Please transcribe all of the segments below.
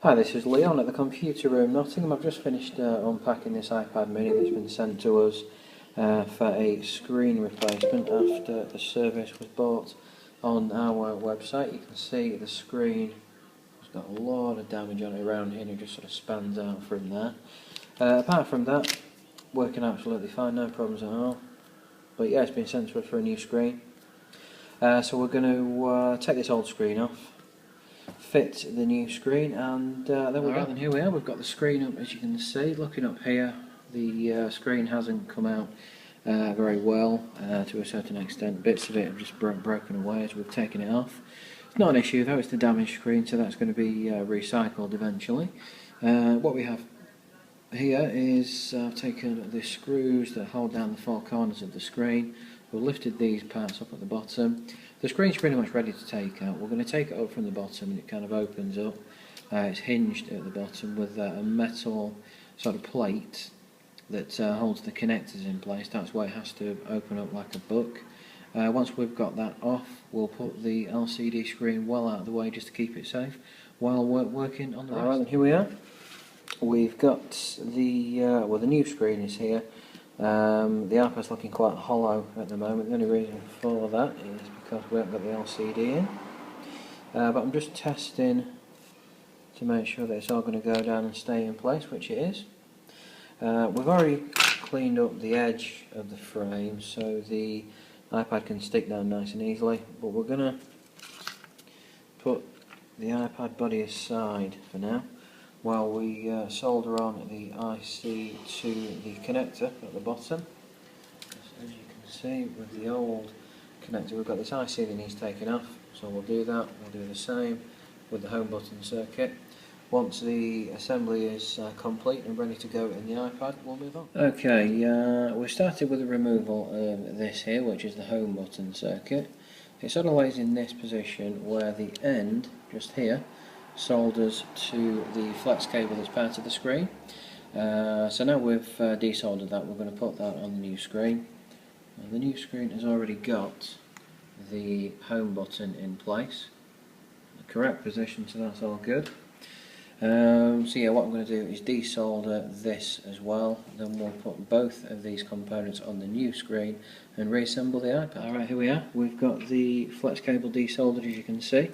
Hi, this is Leon at the Computer Room Nottingham. I've just finished unpacking this iPad mini that's been sent to us for a screen replacement after the service was bought on our website. You can see the screen has got a lot of damage on it around here and it just sort of spans out from there. Apart from that, working absolutely fine, no problems at all. But yeah, it's been sent to us for a new screen. So we're going to take this old screen off, fit the new screen, and then we're done. And here we are, we've got the screen up, as you can see. Looking up here, the screen hasn't come out very well to a certain extent. Bits of it have just broken away as we've taken it off. It's not an issue though, it's the damaged screen, so that's going to be recycled eventually. What we have here is I've taken the screws that hold down the four corners of the screen. We've lifted these parts up at the bottom. The screen's pretty much ready to take out. We're going to take it up from the bottom and it kind of opens up. It's hinged at the bottom with a metal sort of plate that holds the connectors in place. That's why it has to open up like a book. Once we've got that off, we'll put the LCD screen well out of the way just to keep it safe while we're working on the rest. Alright, then here we are. We've got the the new screen is here. The iPad's looking quite hollow at the moment. The only reason for that is because we haven't got the LCD in. But I'm just testing to make sure that it's all going to go down and stay in place, which it is. We've already cleaned up the edge of the frame so the iPad can stick down nice and easily, but we're going to put the iPad body aside for now while we solder on the IC to the connector at the bottom. As you can see, with the old connector we've got this IC that needs taking off, so we'll do that. We'll do the same with the home button circuit. Once the assembly is complete and ready to go in the iPad, we'll move on. Okay, we started with the removal of this here, which is the home button circuit. It sort of lays in this position where the end, just here, solders to the flex cable that's part of the screen. So now we've desoldered that, we're going to put that on the new screen. And the new screen has already got the home button in place, the correct position, so that's all good. So yeah, what I'm going to do is desolder this as well, then we'll put both of these components on the new screen and reassemble the iPad. Alright, here we are, we've got the flex cable desoldered, as you can see.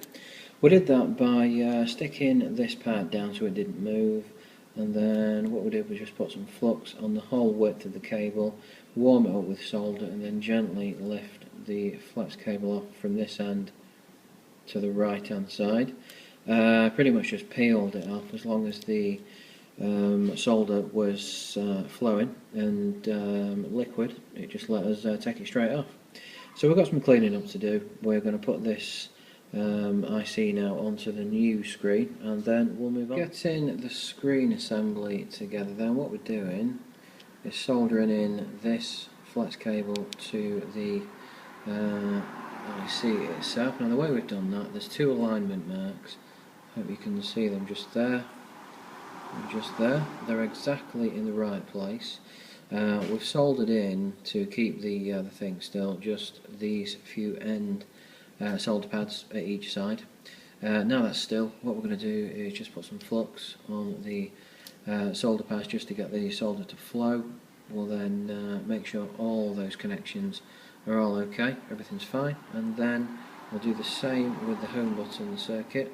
We did that by sticking this part down so it didn't move, and then what we did was just put some flux on the whole width of the cable, warm it up with solder, and then gently lift the flex cable off from this end to the right hand side. Pretty much just peeled it off as long as the solder was flowing and liquid. It just let us take it straight off. So we've got some cleaning up to do. We're going to put this IC now onto the new screen and then we'll move on. Getting the screen assembly together, then what we're doing is soldering in this flex cable to the IC itself. Now the way we've done that, there's two alignment marks. Hope you can see them just there and just there. They're exactly in the right place. We've soldered in to keep the thing still just these few end solder pads at each side. Now that's still, what we're going to do is just put some flux on the solder pads just to get the solder to flow. We'll then make sure all those connections are all okay, everything's fine, and then we'll do the same with the home button circuit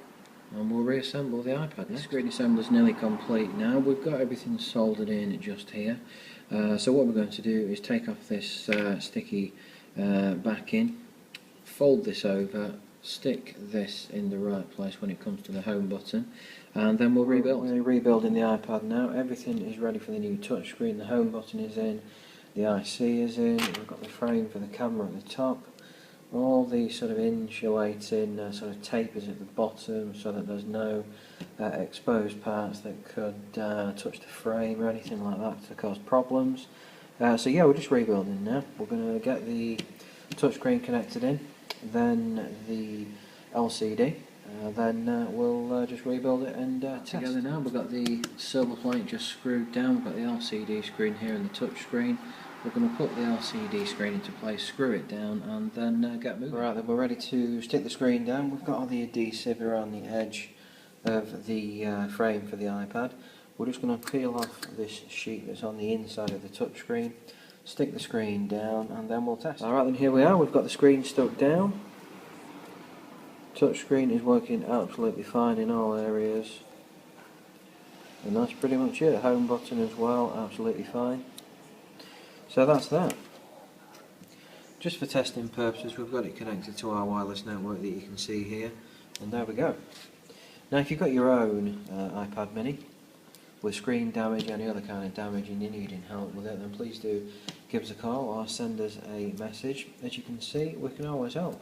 and we'll reassemble the iPad. The screen assembly is nearly complete now. We've got everything soldered in just here. So what we're going to do is take off this sticky backing, fold this over, stick this in the right place when it comes to the home button, and then we'll rebuild. We're rebuilding the iPad now. Everything is ready for the new touchscreen. The home button is in, the IC is in, we've got the frame for the camera at the top. All the sort of insulating sort of tape is at the bottom so that there's no exposed parts that could touch the frame or anything like that to cause problems. So yeah, we're just rebuilding now. We're going to get the touchscreen connected in, then the LCD, then we'll just rebuild it and together now. We've got the silver plate just screwed down, we've got the LCD screen here and the touch screen. We're going to put the LCD screen into place, screw it down, and then get moving. Right, then we're ready to stick the screen down. We've got all the adhesive around the edge of the frame for the iPad. We're just going to peel off this sheet that's on the inside of the touchscreen, stick the screen down, and then we'll test. Alright then, here we are, we've got the screen stuck down. Touchscreen is working absolutely fine in all areas. And that's pretty much it. Home button as well, absolutely fine. So that's that. Just for testing purposes, we've got it connected to our wireless network that you can see here. And there we go. Now if you've got your own iPad mini with screen damage, any other kind of damage, and you're needing help with it, then please do give us a call or send us a message. As you can see, we can always help.